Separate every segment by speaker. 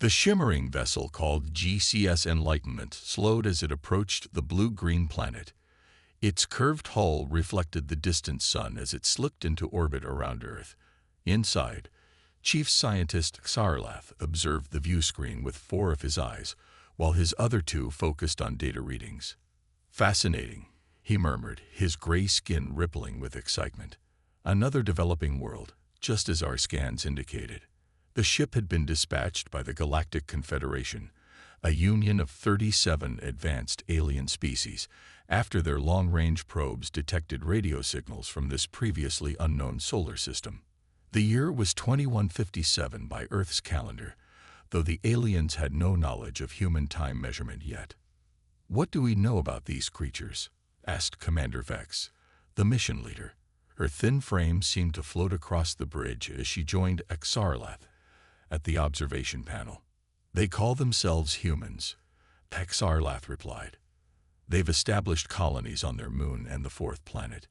Speaker 1: The shimmering vessel called GCS Enlightenment slowed as it approached the blue-green planet. Its curved hull reflected the distant sun as it slipped into orbit around Earth. Inside, Chief Scientist Xarlath observed the view screen with 4 of his eyes, while his other 2 focused on data readings. "Fascinating," he murmured, his gray skin rippling with excitement. "Another developing world, just as our scans indicated." The ship had been dispatched by the Galactic Confederation, a union of 37 advanced alien species, after their long-range probes detected radio signals from this previously unknown solar system. The year was 2157 by Earth's calendar, though the aliens had no knowledge of human time measurement yet. "What do we know about these creatures?" asked Commander Vex, the mission leader. Her thin frame seemed to float across the bridge as she joined Xarlath at the observation panel. "They call themselves humans," Xarlath replied. "They've established colonies on their moon and the 4th planet.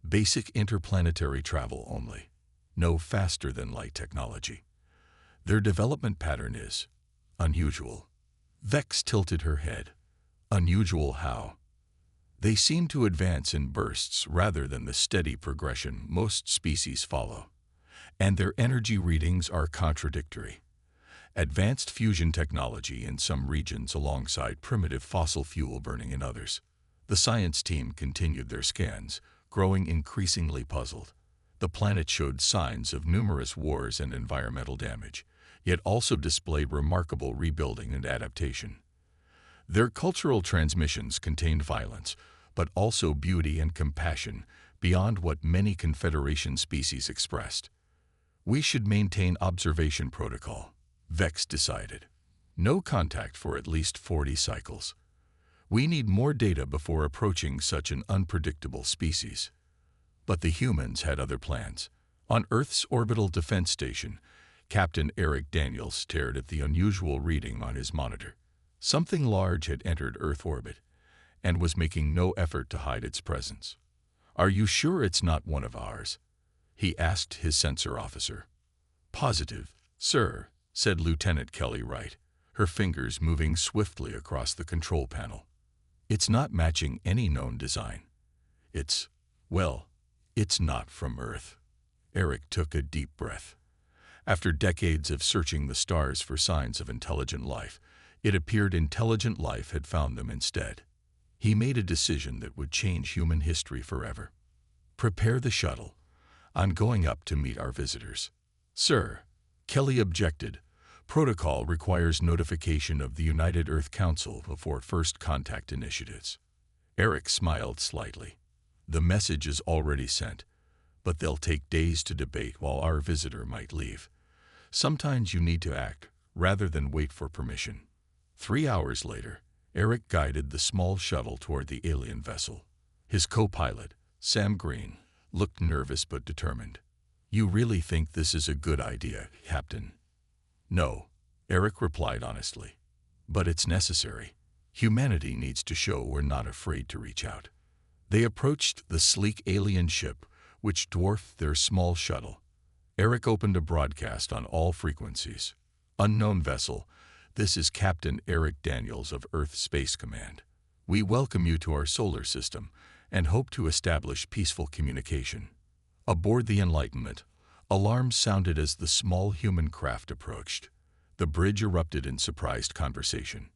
Speaker 1: Basic interplanetary travel only. No faster-than-light technology. Their development pattern is unusual." Vex tilted her head. "Unusual how?" "They seem to advance in bursts rather than the steady progression most species follow. And their energy readings are contradictory. Advanced fusion technology in some regions alongside primitive fossil fuel burning in others." The science team continued their scans, growing increasingly puzzled. The planet showed signs of numerous wars and environmental damage, yet also displayed remarkable rebuilding and adaptation. Their cultural transmissions contained violence, but also beauty and compassion beyond what many Confederation species expressed. "We should maintain observation protocol," Vex decided. "No contact for at least 40 cycles. We need more data before approaching such an unpredictable species." But the humans had other plans. On Earth's orbital defense station, Captain Eric Daniels stared at the unusual reading on his monitor. Something large had entered Earth orbit and was making no effort to hide its presence. "Are you sure it's not one of ours?" he asked his sensor officer. "Positive, sir," said Lieutenant Kelly Wright, her fingers moving swiftly across the control panel. "It's not matching any known design. It's not from Earth." Eric took a deep breath. After decades of searching the stars for signs of intelligent life, it appeared intelligent life had found them instead. He made a decision that would change human history forever. "Prepare the shuttle. I'm going up to meet our visitors." "Sir," Kelly objected, "protocol requires notification of the United Earth Council before first contact initiatives." Eric smiled slightly. "The message is already sent, but they'll take days to debate while our visitor might leave. Sometimes you need to act rather than wait for permission." 3 hours later, Eric guided the small shuttle toward the alien vessel. His co-pilot, Sam Green, looked nervous but determined. "You really think this is a good idea, Captain?" "No," Eric replied honestly. "But it's necessary. Humanity needs to show we're not afraid to reach out." They approached the sleek alien ship, which dwarfed their small shuttle. Eric opened a broadcast on all frequencies. "Unknown vessel, this is Captain Eric Daniels of Earth Space Command. We welcome you to our solar system and hope to establish peaceful communication." Aboard the Enlightenment, alarms sounded as the small human craft approached. The bridge erupted in surprised conversation.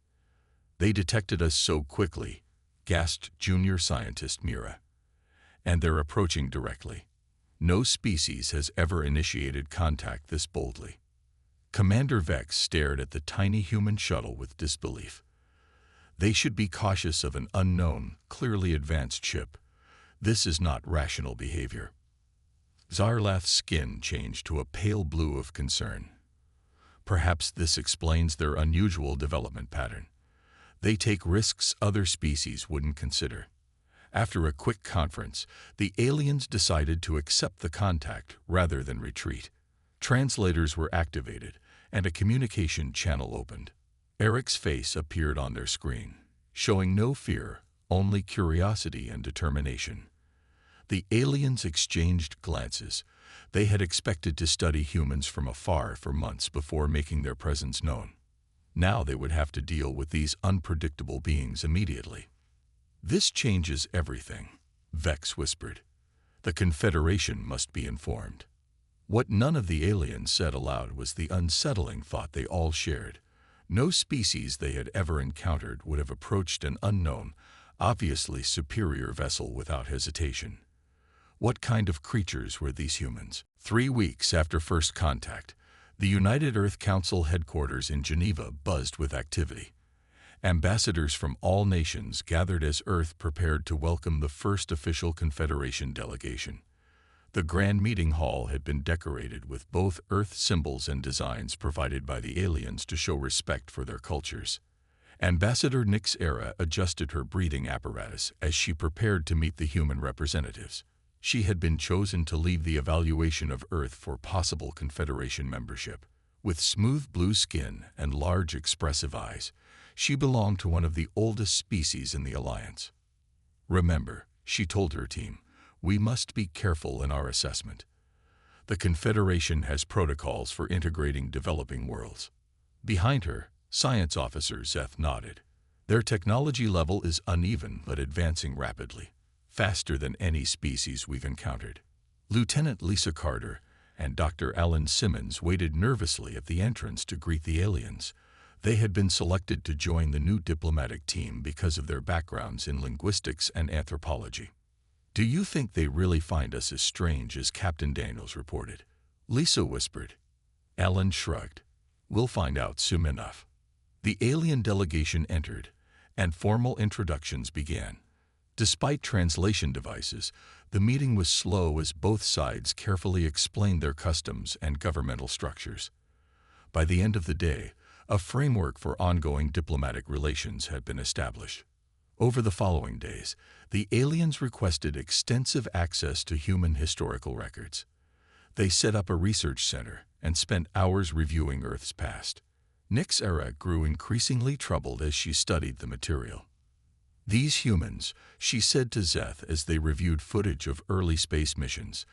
Speaker 1: "They detected us so quickly," gasped junior scientist Mira. "And they're approaching directly. No species has ever initiated contact this boldly." Commander Vex stared at the tiny human shuttle with disbelief. "They should be cautious of an unknown, clearly advanced ship. This is not rational behavior." Xarlath's skin changed to a pale blue of concern. "Perhaps this explains their unusual development pattern. They take risks other species wouldn't consider." After a quick conference, the aliens decided to accept the contact rather than retreat. Translators were activated, and a communication channel opened. Eric's face appeared on their screen, showing no fear, only curiosity and determination. The aliens exchanged glances. They had expected to study humans from afar for months before making their presence known. Now they would have to deal with these unpredictable beings immediately. "This changes everything," Vex whispered. "The Confederation must be informed." What none of the aliens said aloud was the unsettling thought they all shared. No species they had ever encountered would have approached an unknown, obviously superior vessel without hesitation. What kind of creatures were these humans? 3 weeks after first contact, the United Earth Council headquarters in Geneva buzzed with activity. Ambassadors from all nations gathered as Earth prepared to welcome the first official Confederation delegation. The grand meeting hall had been decorated with both Earth symbols and designs provided by the aliens to show respect for their cultures. Ambassador Nyxera adjusted her breathing apparatus as she prepared to meet the human representatives. She had been chosen to lead the evaluation of Earth for possible Confederation membership. With smooth blue skin and large expressive eyes, she belonged to one of the oldest species in the Alliance. "Remember," she told her team, "we must be careful in our assessment. The Confederation has protocols for integrating developing worlds." Behind her, Science Officer Zeth nodded. "Their technology level is uneven but advancing rapidly, faster than any species we've encountered." Lieutenant Lisa Carter and Dr. Alan Simmons waited nervously at the entrance to greet the aliens. They had been selected to join the new diplomatic team because of their backgrounds in linguistics and anthropology. "Do you think they really find us as strange as Captain Daniels reported?" Lisa whispered. Alan shrugged. "We'll find out soon enough." The alien delegation entered, and formal introductions began. Despite translation devices, the meeting was slow as both sides carefully explained their customs and governmental structures. By the end of the day, a framework for ongoing diplomatic relations had been established. Over the following days, the aliens requested extensive access to human historical records. They set up a research center and spent hours reviewing Earth's past. Nyxera grew increasingly troubled as she studied the material. "These humans," she said to Zeth as they reviewed footage of early space missions,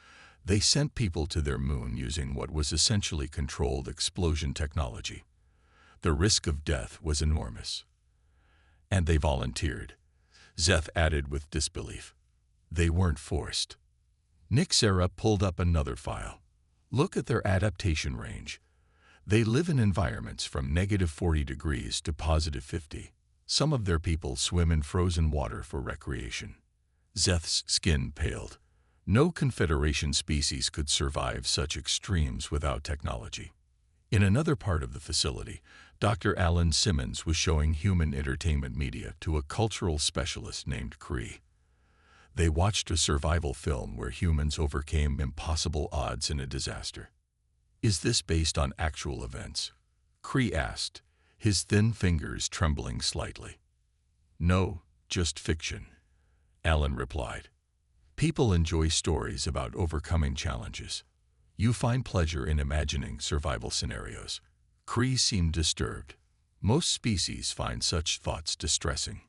Speaker 1: "they sent people to their moon using what was essentially controlled explosion technology. The risk of death was enormous." "And they volunteered," Zeth added with disbelief. "They weren't forced." Nyxera pulled up another file. "Look at their adaptation range. They live in environments from -40 degrees to +50. Some of their people swim in frozen water for recreation." Zeth's skin paled. No Confederation species could survive such extremes without technology. In another part of the facility, Dr. Alan Simmons was showing human entertainment media to a cultural specialist named Cree. They watched a survival film where humans overcame impossible odds in a disaster. "Is this based on actual events?" Cree asked, his thin fingers trembling slightly. "No, just fiction," Alan replied. "People enjoy stories about overcoming challenges. You find pleasure in imagining survival scenarios." Cree seemed disturbed. Most species find such thoughts distressing.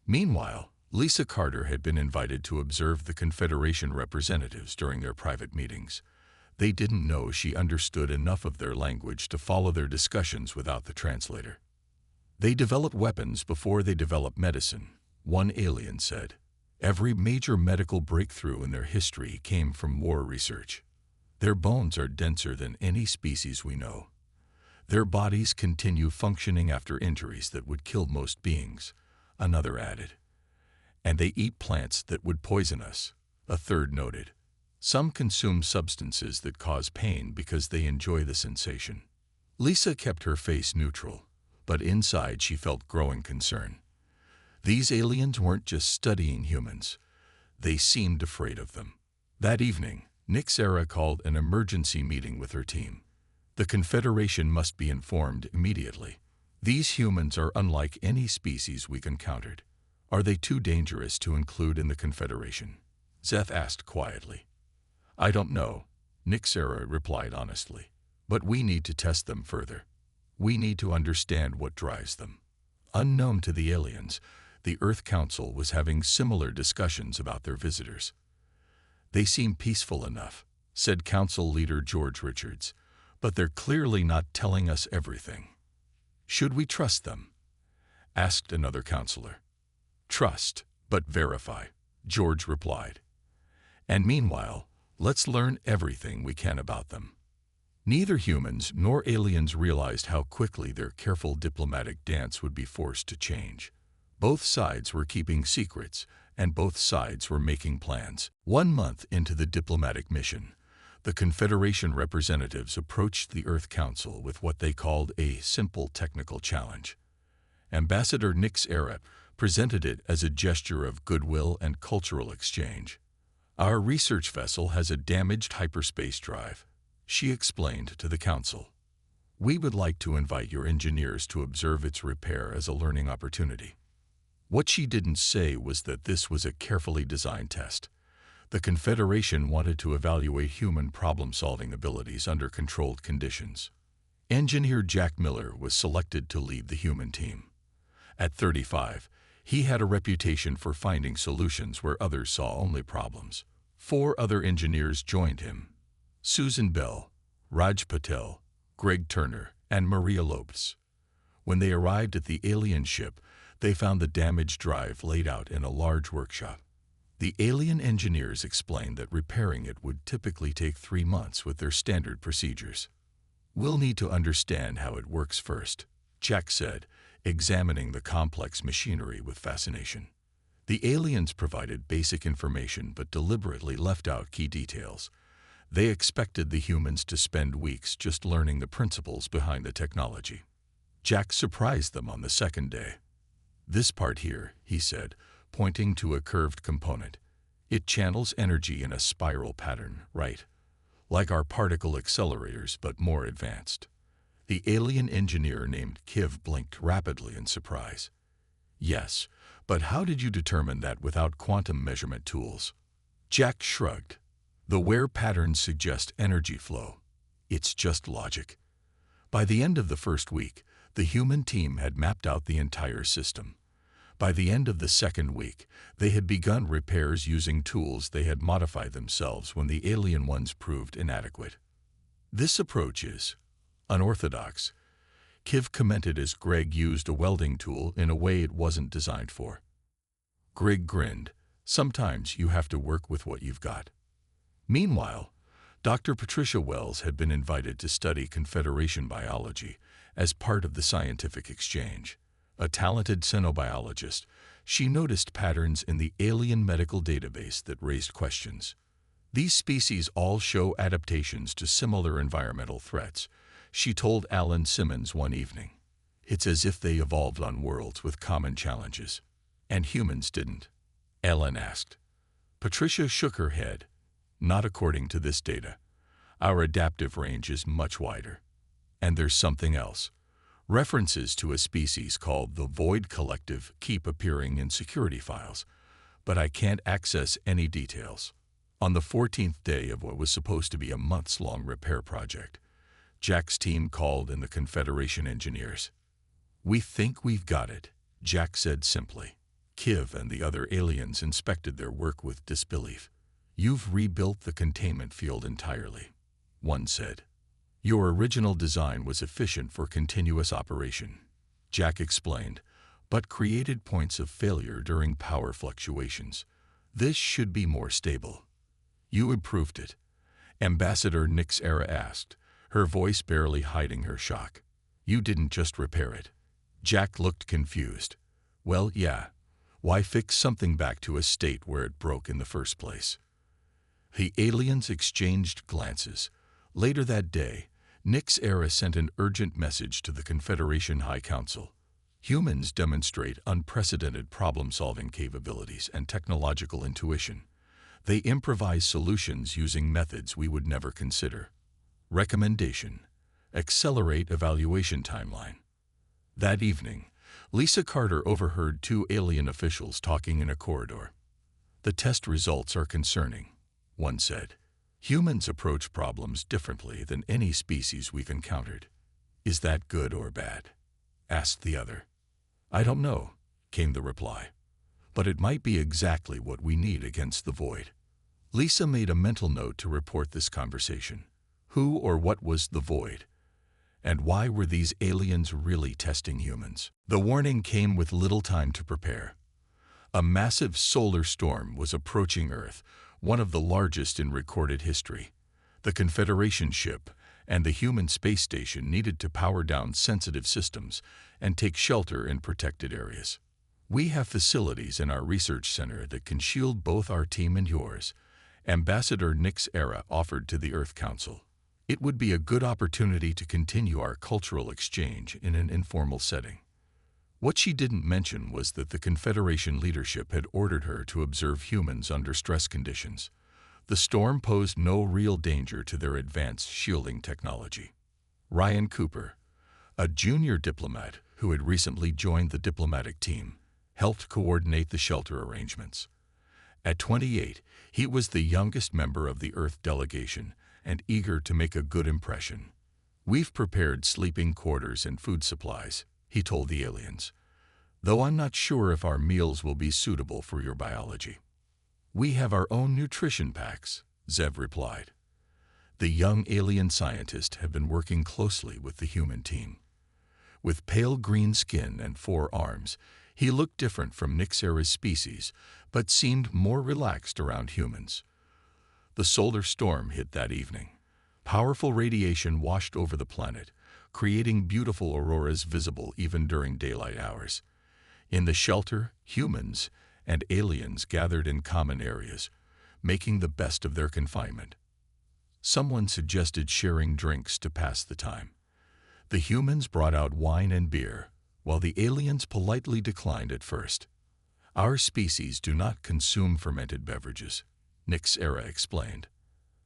Speaker 1: Meanwhile, Lisa Carter had been invited to observe the Confederation representatives during their private meetings. They didn't know she understood enough of their language to follow their discussions without the translator. "They developed weapons before they developed medicine," one alien said. "Every major medical breakthrough in their history came from war research. Their bones are denser than any species we know. Their bodies continue functioning after injuries that would kill most beings," another added. "And they eat plants that would poison us," a third noted. "Some consume substances that cause pain because they enjoy the sensation." Lisa kept her face neutral, but inside she felt growing concern. These aliens weren't just studying humans. They seemed afraid of them. That evening, Nyxera called an emergency meeting with her team. "The Confederation must be informed immediately. These humans are unlike any species we've encountered. Are they too dangerous to include in the Confederation?" Zeth asked quietly. "I don't know," Nyxera replied honestly. "But we need to test them further. We need to understand what drives them." Unknown to the aliens, the Earth Council was having similar discussions about their visitors. "They seem peaceful enough," said Council Leader George Richards, "but they're clearly not telling us everything." Should we trust them? Asked another counselor. Trust, but verify, George replied. And meanwhile, let's learn everything we can about them. Neither humans nor aliens realized how quickly their careful diplomatic dance would be forced to change. Both sides were keeping secrets, and both sides were making plans. 1 month into the diplomatic mission, the Confederation representatives approached the Earth Council with what they called a simple technical challenge. Ambassador Nix Era presented it as a gesture of goodwill and cultural exchange. Our research vessel has a damaged hyperspace drive, she explained to the Council. We would like to invite your engineers to observe its repair as a learning opportunity. What she didn't say was that this was a carefully designed test. The Confederation wanted to evaluate human problem-solving abilities under controlled conditions. Engineer Jack Miller was selected to lead the human team. At 35, he had a reputation for finding solutions where others saw only problems. 4 other engineers joined him: Susan Bell, Raj Patel, Greg Turner, and Maria Lopes. When they arrived at the alien ship, they found the damaged drive laid out in a large workshop. The alien engineers explained that repairing it would typically take 3 months with their standard procedures. We'll need to understand how it works first, Jack said, examining the complex machinery with fascination. The aliens provided basic information but deliberately left out key details. They expected the humans to spend weeks just learning the principles behind the technology. Jack surprised them on the second day. This part here, he said, pointing to a curved component. It channels energy in a spiral pattern, right? Like our particle accelerators, but more advanced. The alien engineer named Kiv blinked rapidly in surprise. Yes, but how did you determine that without quantum measurement tools? Jack shrugged. The wear patterns suggest energy flow. It's just logic. By the end of the first week, the human team had mapped out the entire system. By the end of the second week, they had begun repairs using tools they had modified themselves when the alien ones proved inadequate. This approach is unorthodox, Kiv commented as Greg used a welding tool in a way it wasn't designed for. Greg grinned. Sometimes you have to work with what you've got. Meanwhile, Dr. Patricia Wells had been invited to study Confederation biology as part of the scientific exchange. A talented xenobiologist, she noticed patterns in the alien medical database that raised questions. These species all show adaptations to similar environmental threats, she told Alan Simmons one evening. It's as if they evolved on worlds with common challenges. And humans didn't? Alan asked. Patricia shook her head. Not according to this data. Our adaptive range is much wider. And there's something else. References to a species called the Void Collective keep appearing in security files, but I can't access any details. On the 14th day of what was supposed to be a months-long repair project, Jack's team called in the Confederation engineers. We think we've got it, Jack said simply. Kiv and the other aliens inspected their work with disbelief. You've rebuilt the containment field entirely, one said. Your original design was efficient for continuous operation, Jack explained, but created points of failure during power fluctuations. This should be more stable. You improved it, Ambassador Nix Era asked, her voice barely hiding her shock. You didn't just repair it. Jack looked confused. Well, yeah. Why fix something back to a state where it broke in the first place? The aliens exchanged glances. Later that day, Nix Era sent an urgent message to the Confederation High Council. Humans demonstrate unprecedented problem-solving capabilities and technological intuition. They improvise solutions using methods we would never consider. Recommendation: accelerate evaluation timeline. That evening, Lisa Carter overheard 2 alien officials talking in a corridor. The test results are concerning, one said. Humans approach problems differently than any species we've encountered. Is that good or bad? Asked the other. I don't know, came the reply. But it might be exactly what we need against the void. Lisa made a mental note to report this conversation. Who or what was the void? And why were these aliens really testing humans? The warning came with little time to prepare. A massive solar storm was approaching Earth, one of the largest in recorded history. The Confederation ship and the human space station needed to power down sensitive systems and take shelter in protected areas. We have facilities in our research center that can shield both our team and yours, Ambassador Nix Era offered to the Earth Council. It would be a good opportunity to continue our cultural exchange in an informal setting. What she didn't mention was that the Confederation leadership had ordered her to observe humans under stress conditions. The storm posed no real danger to their advanced shielding technology. Ryan Cooper, a junior diplomat who had recently joined the diplomatic team, helped coordinate the shelter arrangements. At 28, he was the youngest member of the Earth delegation and eager to make a good impression. "We've prepared sleeping quarters and food supplies," he told the aliens, "though I'm not sure if our meals will be suitable for your biology." "We have our own nutrition packs," Zev replied. The young alien scientist had been working closely with the human team. With pale green skin and 4 arms, he looked different from Nixera's species, but seemed more relaxed around humans. The solar storm hit that evening. Powerful radiation washed over the planet, creating beautiful auroras visible even during daylight hours. In the shelter, humans and aliens gathered in common areas, making the best of their confinement. Someone suggested sharing drinks to pass the time. The humans brought out wine and beer, while the aliens politely declined at first. "Our species do not consume fermented beverages," Nix Era explained.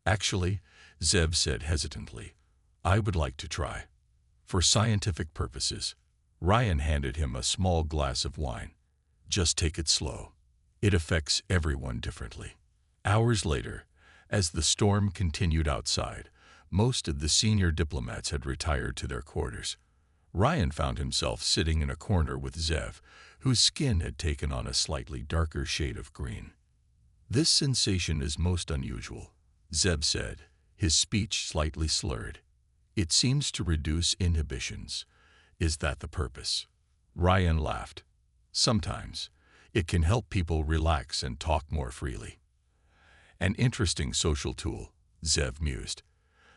Speaker 1: "Actually," Zev said hesitantly, "I would like to try." For scientific purposes, Ryan handed him a small glass of wine. "Just take it slow. It affects everyone differently." Hours later, as the storm continued outside, most of the senior diplomats had retired to their quarters. Ryan found himself sitting in a corner with Zev, whose skin had taken on a slightly darker shade of green. "This sensation is most unusual," Zev said, his speech slightly slurred. "It seems to reduce inhibitions. Is that the purpose?" Ryan laughed. "Sometimes. It can help people relax and talk more freely." "An interesting social tool," Zev mused.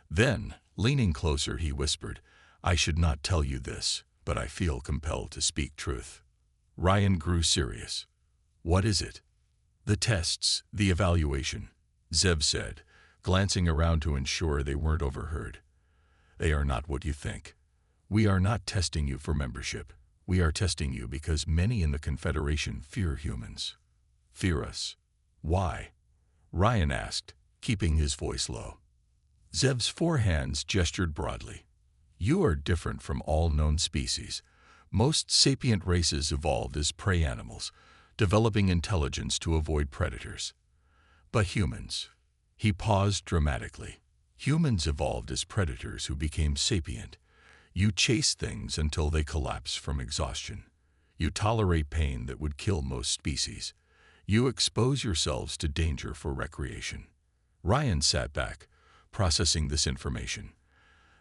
Speaker 1: Then, leaning closer, he whispered, "I should not tell you this, but I feel compelled to speak truth." Ryan grew serious. "What is it?" "The tests, the evaluation," Zev said, glancing around to ensure they weren't overheard. "They are not what you think. We are not testing you for membership. We are testing you because many in the Confederation fear humans." "Fear us? Why?" Ryan asked, keeping his voice low. Zev's 4 hands gestured broadly. "You are different from all known species. Most sapient races evolved as prey animals, developing intelligence to avoid predators. But humans—" He paused dramatically. "Humans evolved as predators who became sapient. You chase things until they collapse from exhaustion. You tolerate pain that would kill most species. You expose yourselves to danger for recreation." Ryan sat back, processing this information.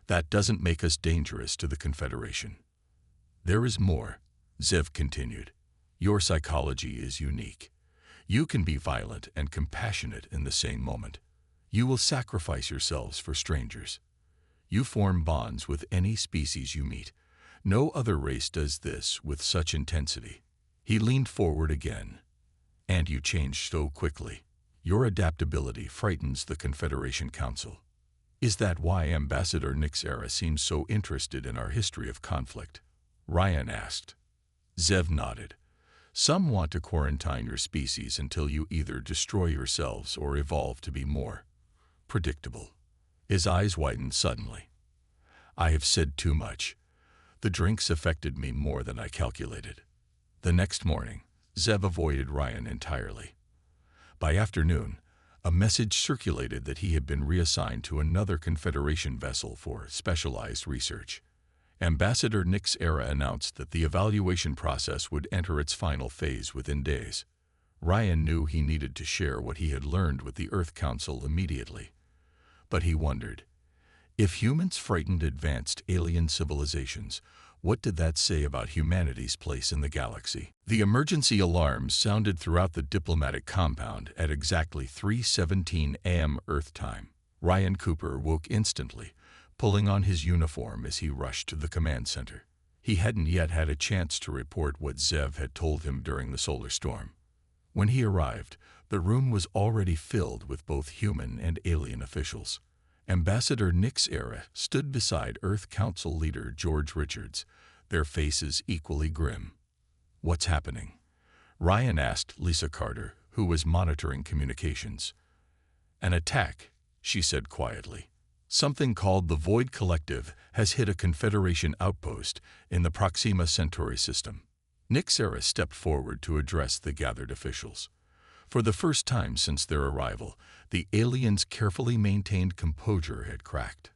Speaker 1: "That doesn't make us dangerous to the Confederation." "There is more," Zev continued. "Your psychology is unique. You can be violent and compassionate in the same moment. You will sacrifice yourselves for strangers. You form bonds with any species you meet. No other race does this with such intensity." He leaned forward again. "And you change so quickly. Your adaptability frightens the Confederation Council." "Is that why Ambassador Nixera seems so interested in our history of conflict?" Ryan asked. Zev nodded. "Some want to quarantine your species until you either destroy yourselves or evolve to be more predictable." His eyes widened suddenly. "I have said too much. The drinks affected me more than I calculated." The next morning, Zev avoided Ryan entirely. By afternoon, a message circulated that he had been reassigned to another Confederation vessel for specialized research. Ambassador Nix Era announced that the evaluation process would enter its final phase within days. Ryan knew he needed to share what he had learned with the Earth Council immediately. But he wondered, If humans frightened advanced alien civilizations, what did that say about humanity's place in the galaxy? The emergency alarms sounded throughout the diplomatic compound at exactly 3:17 a.m. Earth time. Ryan Cooper woke instantly, pulling on his uniform as he rushed to the command center. He hadn't yet had a chance to report what Zev had told him during the solar storm. When he arrived, the room was already filled with both human and alien officials. Ambassador Nix Era stood beside Earth Council leader George Richards, their faces equally grim. "What's happening?" Ryan asked Lisa Carter, who was monitoring communications. "An attack," she said quietly. "Something called the Void Collective has hit a Confederation outpost in the Proxima Centauri system." Nix Era stepped forward to address the gathered officials. For the first time since their arrival, the aliens' carefully maintained composure had cracked.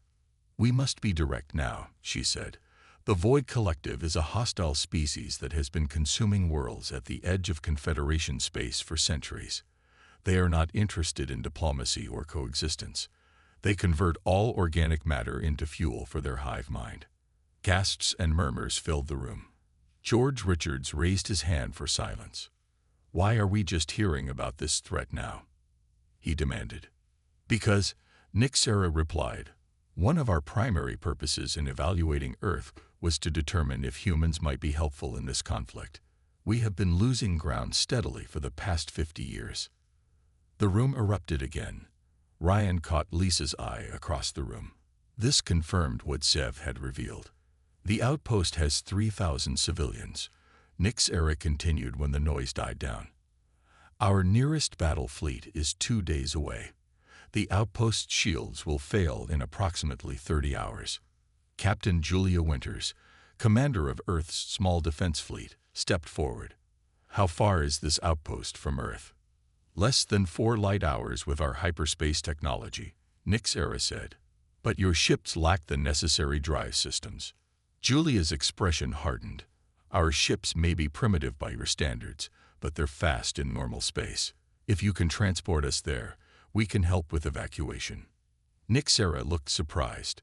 Speaker 1: "We must be direct now," she said. "The Void Collective is a hostile species that has been consuming worlds at the edge of Confederation space for centuries. They are not interested in diplomacy or coexistence. They convert all organic matter into fuel for their hive mind." Gasps and murmurs filled the room. George Richards raised his hand for silence. "Why are we just hearing about this threat now?" he demanded. "Because," Nix Era replied, "one of our primary purposes in evaluating Earth was to determine if humans might be helpful in this conflict. We have been losing ground steadily for the past 50 years. The room erupted again. Ryan caught Lisa's eye across the room. This confirmed what Zev had revealed. "The outpost has 3,000 civilians," Nix Era continued when the noise died down. "Our nearest battle fleet is 2 days away. The outpost shields will fail in approximately 30 hours. Captain Julia Winters, commander of Earth's small defense fleet, stepped forward. "How far is this outpost from Earth?" "Less than 4 light hours with our hyperspace technology," Nix Era said. "But your ships lack the necessary drive systems." Julia's expression hardened. "Our ships may be primitive by your standards, but they're fast in normal space. If you can transport us there, we can help with evacuation." Nix Era looked surprised.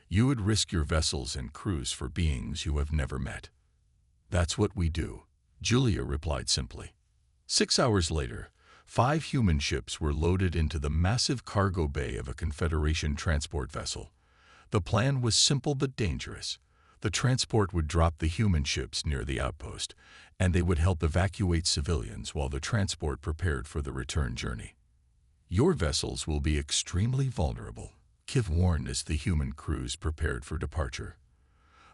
Speaker 1: "You would risk your vessels and crews for beings you have never met." "That's what we do," Julia replied simply. 6 hours later, 5 human ships were loaded into the massive cargo bay of a Confederation transport vessel. The plan was simple but dangerous. The transport would drop the human ships near the outpost, and they would help evacuate civilians while the transport prepared for the return journey. "Your vessels will be extremely vulnerable," Kiv warned as the human crews prepared for departure.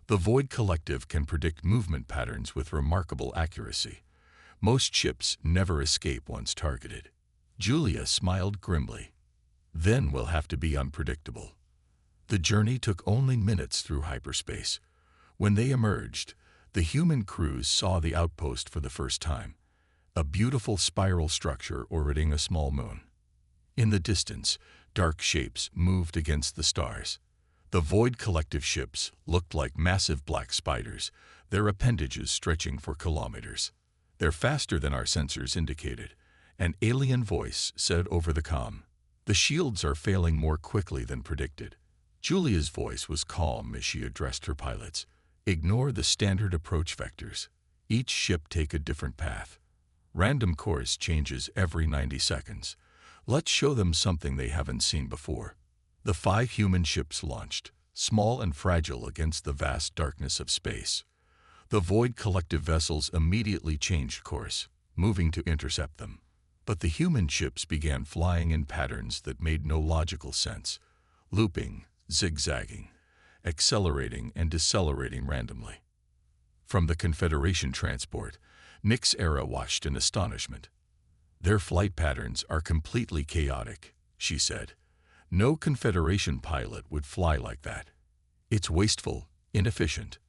Speaker 1: "The Void Collective can predict movement patterns with remarkable accuracy. Most ships never escape once targeted." Julia smiled grimly. "Then we'll have to be unpredictable." The journey took only minutes through hyperspace. When they emerged, the human crews saw the outpost for the first time, a beautiful spiral structure orbiting a small moon. In the distance, dark shapes moved against the stars. The Void Collective ships looked like massive black spiders, their appendages stretching for kilometers. "They're faster than our sensors indicated," an alien voice said over the comm. "The shields are failing more quickly than predicted." Julia's voice was calm as she addressed her pilots. "Ignore the standard approach vectors. Each ship take a different path. Random course changes every 90 seconds. Let's show them something they haven't seen before." The 5 human ships launched, small and fragile against the vast darkness of space. The Void Collective vessels immediately changed course, moving to intercept them. But the human ships began flying in patterns that made no logical sense, looping, zigzagging, accelerating and decelerating randomly. From the Confederation transport, Nix Era watched in astonishment. "Their flight patterns are completely chaotic," she said. "No Confederation pilot would fly like that. It's wasteful, inefficient,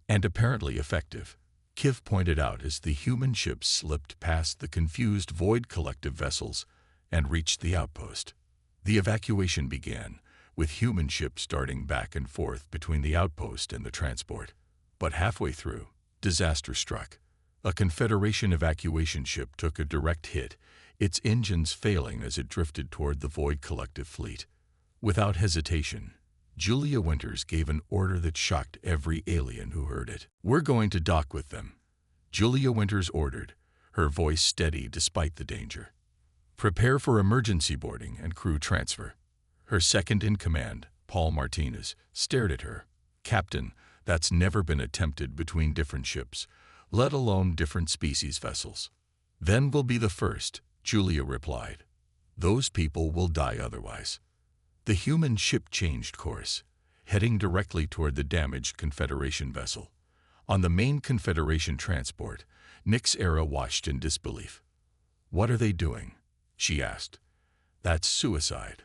Speaker 1: and apparently effective," Kiv pointed out as the human ships slipped past the confused Void Collective vessels and reached the outpost. The evacuation began, with human ships darting back and forth between the outpost and the transport. But halfway through, disaster struck. A Confederation evacuation ship took a direct hit, its engines failing as it drifted toward the Void Collective fleet. Without hesitation, Julia Winters gave an order that shocked every alien who heard it. "We're going to dock with them," Julia Winters ordered, her voice steady despite the danger. "Prepare for emergency boarding and crew transfer." Her second-in-command, Paul Martinez, stared at her. "Captain, that's never been attempted between different ships, let alone different species vessels." "Then we'll be the first," Julia replied. "Those people will die otherwise." The human ship changed course, heading directly toward the damaged Confederation vessel. On the main Confederation transport, Nyxera watched in disbelief. "What are they doing?" she asked. "That's suicide.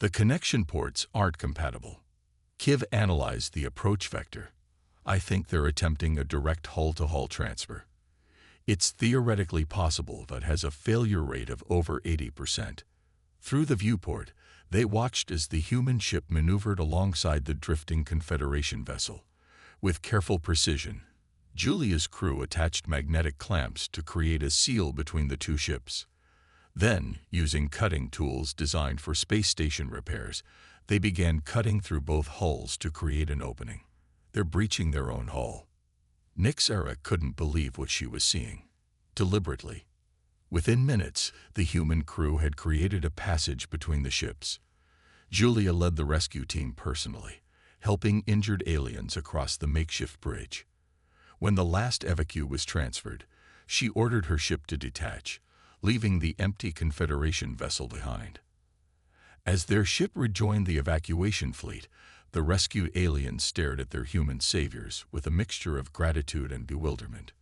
Speaker 1: The connection ports aren't compatible." Kiv analyzed the approach vector. "I think they're attempting a direct hull-to-hull transfer. It's theoretically possible but has a failure rate of over 80%. Through the viewport, they watched as the human ship maneuvered alongside the drifting Confederation vessel. With careful precision, Julia's crew attached magnetic clamps to create a seal between the two ships. Then, using cutting tools designed for space station repairs, they began cutting through both hulls to create an opening. "They're breaching their own hull." Nyxera couldn't believe what she was seeing. Deliberately, within minutes, the human crew had created a passage between the ships. Julia led the rescue team personally, helping injured aliens across the makeshift bridge. When the last evacuee was transferred, she ordered her ship to detach, leaving the empty Confederation vessel behind. As their ship rejoined the evacuation fleet, the rescued aliens stared at their human saviors with a mixture of gratitude and bewilderment.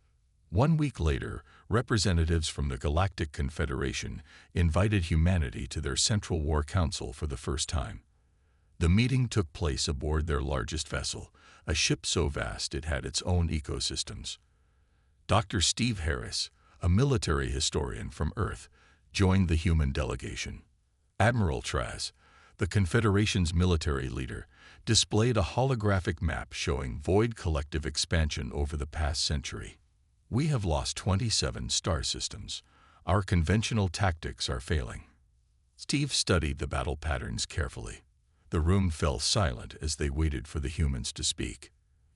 Speaker 1: 1 week later, representatives from the Galactic Confederation invited humanity to their Central War Council for the first time. The meeting took place aboard their largest vessel, a ship so vast it had its own ecosystems. Dr. Steve Harris, a military historian from Earth, joined the human delegation. Admiral Traz, the Confederation's military leader, displayed a holographic map showing void collective expansion over the past century. "We have lost 27 star systems. Our conventional tactics are failing." Steve studied the battle patterns carefully. The room fell silent as they waited for the humans to speak.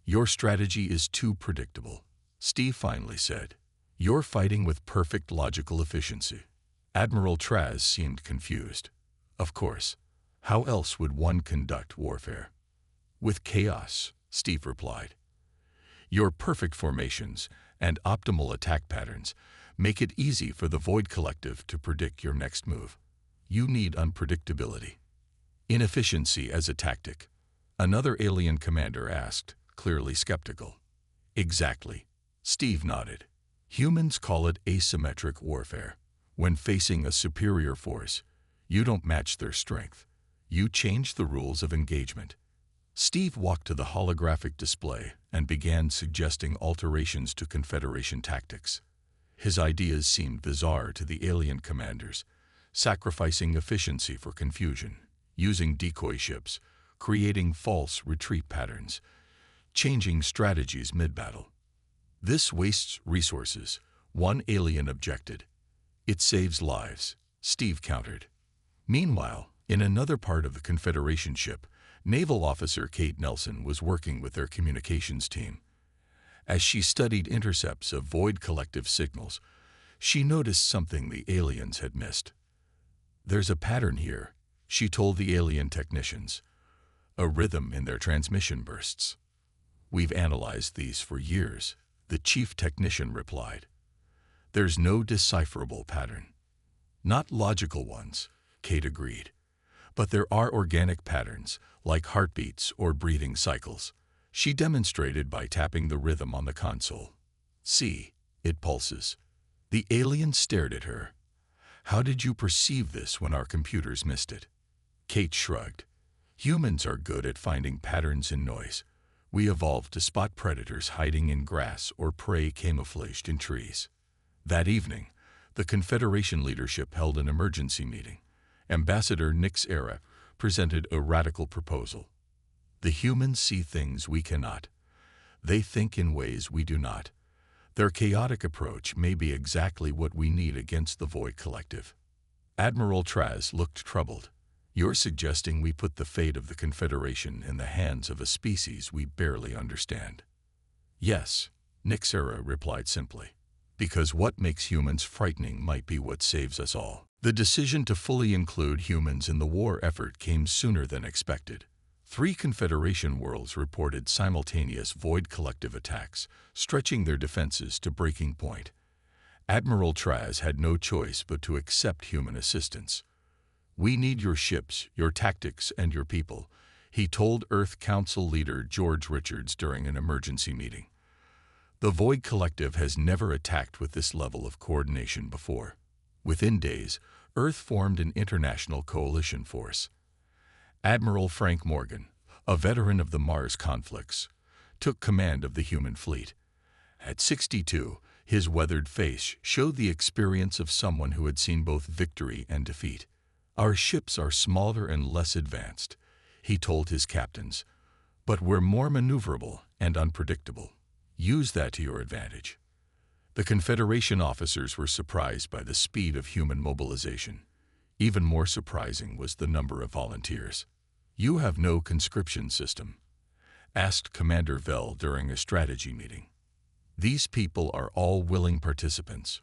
Speaker 1: "Your strategy is too predictable," Steve finally said. "You're fighting with perfect logical efficiency." Admiral Traz seemed confused. "Of course. How else would one conduct warfare?" "With chaos," Steve replied. "Your perfect formations and optimal attack patterns make it easy for the Void Collective to predict your next move. You need unpredictability." "Inefficiency as a tactic?" another alien commander asked, clearly skeptical. "Exactly," Steve nodded. "Humans call it asymmetric warfare. When facing a superior force, you don't match their strength. You change the rules of engagement." Steve walked to the holographic display and began suggesting alterations to Confederation tactics. His ideas seemed bizarre to the alien commanders, sacrificing efficiency for confusion, using decoy ships, creating false retreat patterns, changing strategies mid-battle. "This wastes resources," one alien objected. "It saves lives," Steve countered. Meanwhile, in another part of the Confederation ship, Naval Officer Kate Nelson was working with their communications team. As she studied intercepts of Void Collective signals, she noticed something the aliens had missed. "There's a pattern here," she told the alien technicians. "A rhythm in their transmission bursts." "We've analyzed these for years," the chief technician replied. "There's no decipherable pattern." "Not logical ones," Kate agreed. "But there are organic patterns, like heartbeats or breathing cycles." She demonstrated by tapping the rhythm on the console. "See, it pulses." The alien stared at her. "How did you perceive this when our computers missed it?" Kate shrugged. "Humans are good at finding patterns in noise. We evolved to spot predators hiding in grass or prey camouflaged in trees." That evening, the Confederation leadership held an emergency meeting. Ambassador Nyxera presented a radical proposal. "The humans see things we cannot. They think in ways we do not. Their chaotic approach may be exactly what we need against the Void Collective." Admiral Traz looked troubled. You're suggesting we put the fate of the Confederation in the hands of a species we barely understand. Yes, Nixera replied simply. Because what makes humans frightening might be what saves us all. The decision to fully include humans in the war effort came sooner than expected. 3 Confederation worlds reported simultaneous Void Collective attacks, stretching their defenses to breaking point. Admiral Traz had no choice but to accept human assistance. "We need your ships, your tactics, and your people," he told Earth Council leader George Richards during an emergency meeting. The Void Collective has never attacked with this level of coordination before. Within days, Earth formed an international coalition force. Admiral Frank Morgan, a veteran of the Mars conflicts, took command of the human fleet. At 62, his weathered face showed the experience of someone who had seen both victory and defeat. "Our ships are smaller and less advanced," he told his captains, "but we're more maneuverable and unpredictable. Use that to your advantage." The Confederation officers were surprised by the speed of human mobilization. Even more surprising was the number of volunteers. "You have no conscription system?" asked Commander Vell during a strategy meeting. "These people are all willing participants."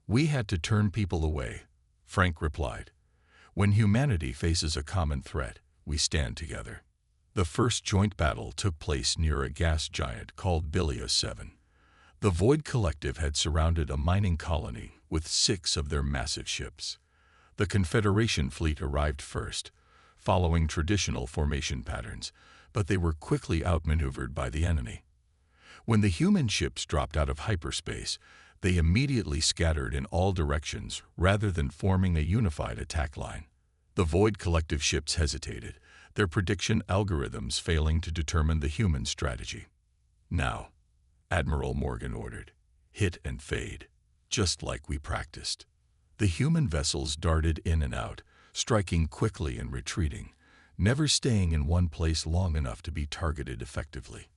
Speaker 1: "We had to turn people away," Frank replied. "When humanity faces a common threat, we stand together." The first joint battle took place near a gas giant called Bilios 7. The Void Collective had surrounded a mining colony with 6 of their massive ships. The Confederation fleet arrived first, following traditional formation patterns, but they were quickly outmaneuvered by the enemy. When the human ships dropped out of hyperspace, they immediately scattered in all directions rather than forming a unified attack line. The Void Collective ships hesitated, their prediction algorithms failing to determine the human strategy. "Now," Admiral Morgan ordered, "hit and fade, just like we practiced." The human vessels darted in and out, striking quickly and retreating, never staying in one place long enough to be targeted effectively.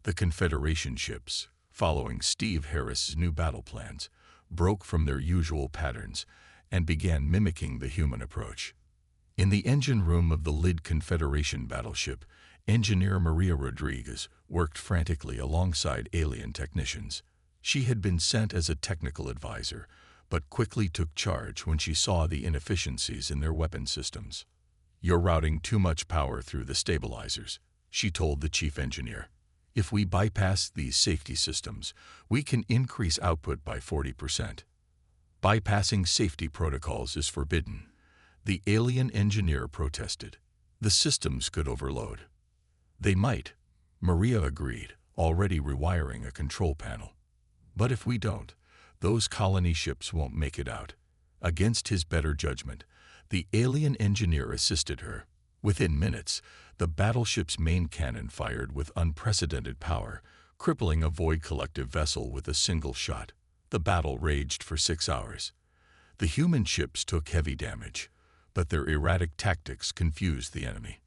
Speaker 1: The Confederation ships, following Steve Harris's new battle plans, broke from their usual patterns and began mimicking the human approach. In the engine room of the Lid Confederation battleship, engineer Maria Rodriguez worked frantically alongside alien technicians. She had been sent as a technical advisor, but quickly took charge when she saw the inefficiencies in their weapon systems. "You're routing too much power through the stabilizers," she told the chief engineer. "If we bypass these safety systems, we can increase output by 40%. "Bypassing safety protocols is forbidden," the alien engineer protested. "The systems could overload." "They might," Maria agreed, already rewiring a control panel. "But if we don't, those colony ships won't make it out." Against his better judgment, the alien engineer assisted her. Within minutes, the battleship's main cannon fired with unprecedented power, crippling a Void Collective vessel with a single shot. The battle raged for 6 hours. The human ships took heavy damage, but their erratic tactics confused the enemy.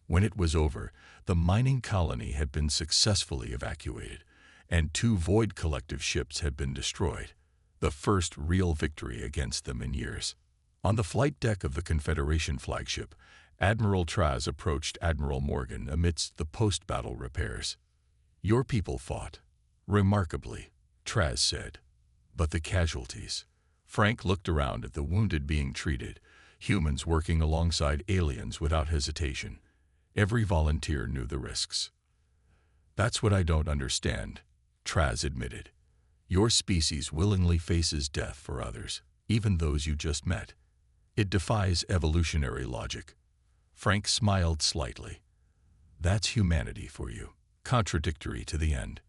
Speaker 1: When it was over, the mining colony had been successfully evacuated, and 2 Void Collective ships had been destroyed, the first real victory against them in years. On the flight deck of the Confederation flagship, Admiral Traz approached Admiral Morgan amidst the post-battle repairs. "Your people fought remarkably," Traz said. "But the casualties." Frank looked around at the wounded being treated, humans working alongside aliens without hesitation. Every volunteer knew the risks. "That's what I don't understand," Traz admitted. "Your species willingly faces death for others, even those you just met. It defies evolutionary logic." Frank smiled slightly. "That's humanity for you, contradictory to the end."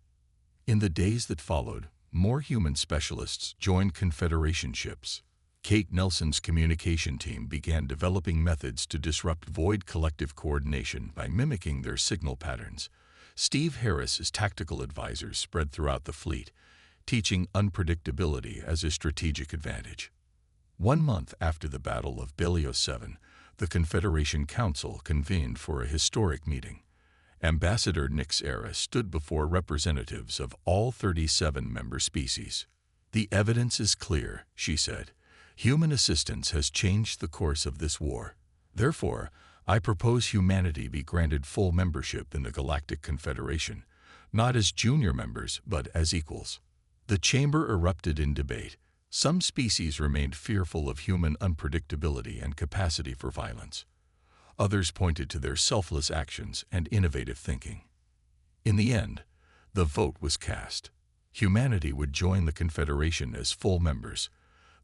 Speaker 1: In the days that followed, more human specialists joined Confederation ships. Kate Nelson's communication team began developing methods to disrupt Void Collective coordination by mimicking their signal patterns. Steve Harris's tactical advisors spread throughout the fleet, teaching unpredictability as a strategic advantage. 1 month after the Battle of Bilios 7, the Confederation Council convened for a historic meeting. Ambassador Nixera stood before representatives of all 37 member species. "The evidence is clear," she said. "Human assistance has changed the course of this war. Therefore, I propose humanity be granted full membership in the Galactic Confederation, not as junior members, but as equals. The chamber erupted in debate. Some species remained fearful of human unpredictability and capacity for violence. Others pointed to their selfless actions and innovative thinking. In the end, the vote was cast. Humanity would join the Confederation as full members,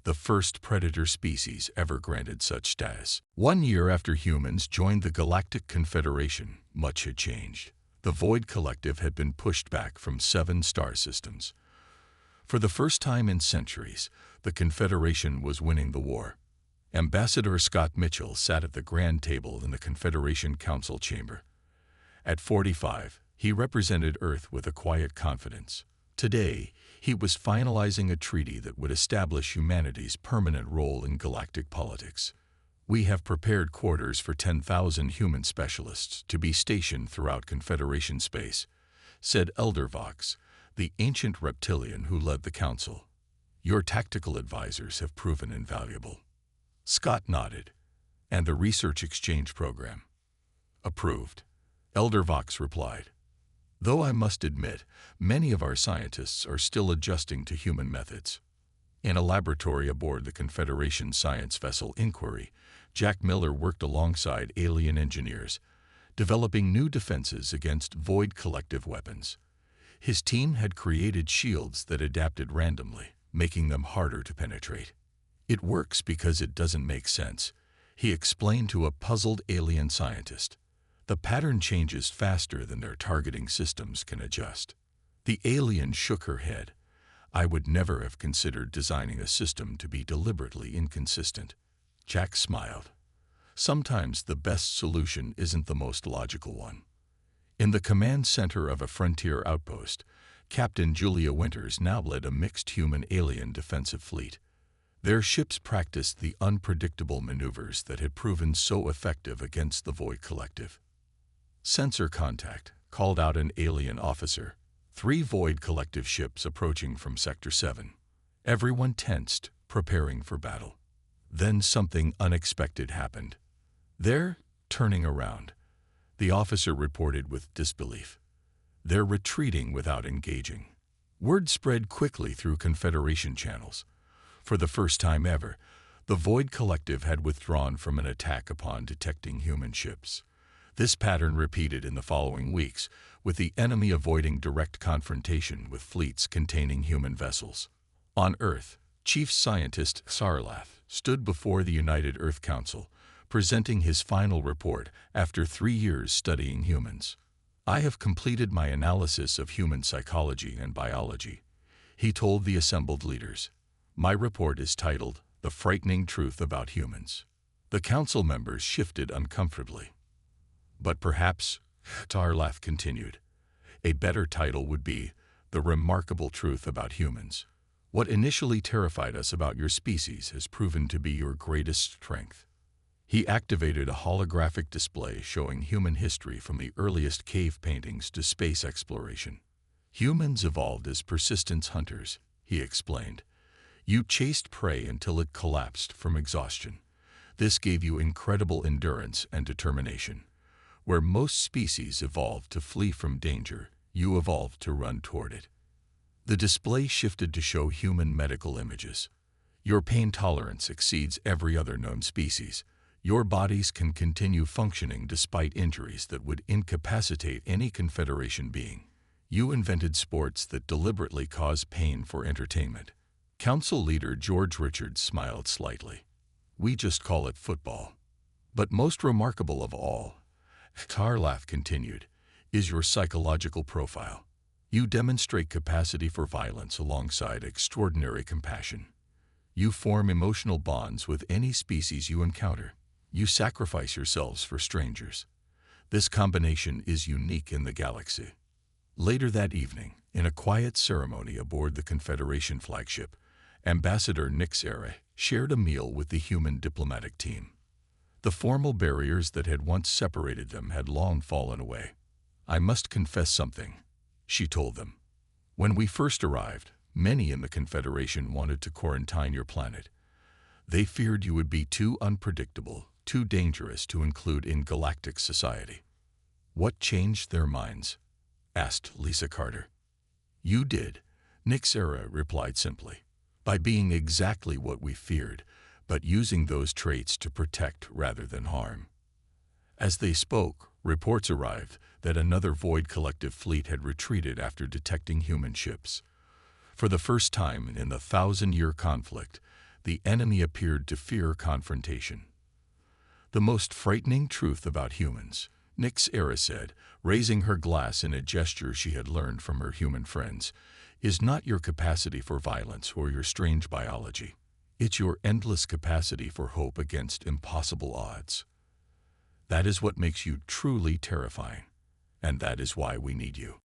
Speaker 1: the first predator species ever granted such status. 1 year after humans joined the Galactic Confederation, much had changed. The Void Collective had been pushed back from 7 star systems. For the first time in centuries, the Confederation was winning the war. Ambassador Scott Mitchell sat at the grand table in the Confederation Council chamber. At 45, he represented Earth with a quiet confidence. Today, he was finalizing a treaty that would establish humanity's permanent role in galactic politics. We have prepared quarters for 10,000 human specialists to be stationed throughout Confederation space, said Elder Vox, the ancient reptilian who led the council. Your tactical advisors have proven invaluable. Scott nodded. And the research exchange program? Approved. Elder Vox replied. Though I must admit, many of our scientists are still adjusting to human methods. In a laboratory aboard the Confederation science vessel Inquiry, Jack Miller worked alongside alien engineers, developing new defenses against Void Collective weapons. His team had created shields that adapted randomly, making them harder to penetrate. It works because it doesn't make sense, he explained to a puzzled alien scientist. The pattern changes faster than their targeting systems can adjust. The alien shook her head. I would never have considered designing a system to be deliberately inconsistent. Jack smiled. Sometimes the best solution isn't the most logical one. In the command center of a frontier outpost, Captain Julia Winters now led a mixed human-alien defensive fleet. Their ships practiced the unpredictable maneuvers that had proven so effective against the Void Collective. Sensor contact, called out an alien officer. 3 Void Collective ships approaching from Sector 7. Everyone tensed, preparing for battle. Then something unexpected happened. They're turning around, the officer reported with disbelief. They're retreating without engaging. Word spread quickly through Confederation channels. For the first time ever, the Void Collective had withdrawn from an attack upon detecting human ships. This pattern repeated in the following weeks, with the enemy avoiding direct confrontation with fleets containing human vessels. On Earth, Chief Scientist Sarlath stood before the United Earth Council, presenting his final report after 3 years studying humans. I have completed my analysis of human psychology and biology, he told the assembled leaders. My report is titled, The Frightening Truth About Humans. The council members shifted uncomfortably. But perhaps, Sarlath continued, a better title would be, The Remarkable Truth About Humans. What initially terrified us about your species has proven to be your greatest strength. He activated a holographic display showing human history from the earliest cave paintings to space exploration. Humans evolved as persistence hunters, he explained. You chased prey until it collapsed from exhaustion. This gave you incredible endurance and determination. Where most species evolved to flee from danger, you evolved to run toward it. The display shifted to show human medical images. Your pain tolerance exceeds every other known species. Your bodies can continue functioning despite injuries that would incapacitate any Confederation being. You invented sports that deliberately cause pain for entertainment. Council leader George Richards smiled slightly. We just call it football. But most remarkable of all, Sarlath continued, is your psychological profile. You demonstrate capacity for violence alongside extraordinary compassion. You form emotional bonds with any species you encounter. You sacrifice yourselves for strangers. This combination is unique in the galaxy. Later that evening, in a quiet ceremony aboard the Confederation flagship, Ambassador Nixere shared a meal with the human diplomatic team. The formal barriers that had once separated them had long fallen away. I must confess something, she told them. When we first arrived, many in the Confederation wanted to quarantine your planet. They feared you would be too unpredictable, too dangerous to include in galactic society. What changed their minds? Asked Lisa Carter. You did, Nixera replied simply. By being exactly what we feared, but using those traits to protect rather than harm. As they spoke, reports arrived that another Void Collective fleet had retreated after detecting human ships. For the first time in the 1,000-year conflict, the enemy appeared to fear confrontation. The most frightening truth about humans, Nixera said, raising her glass in a gesture she had learned from her human friends, is not your capacity for violence or your strange biology. It's your endless capacity for hope against impossible odds. That is what makes you truly terrifying, and that is why we need you.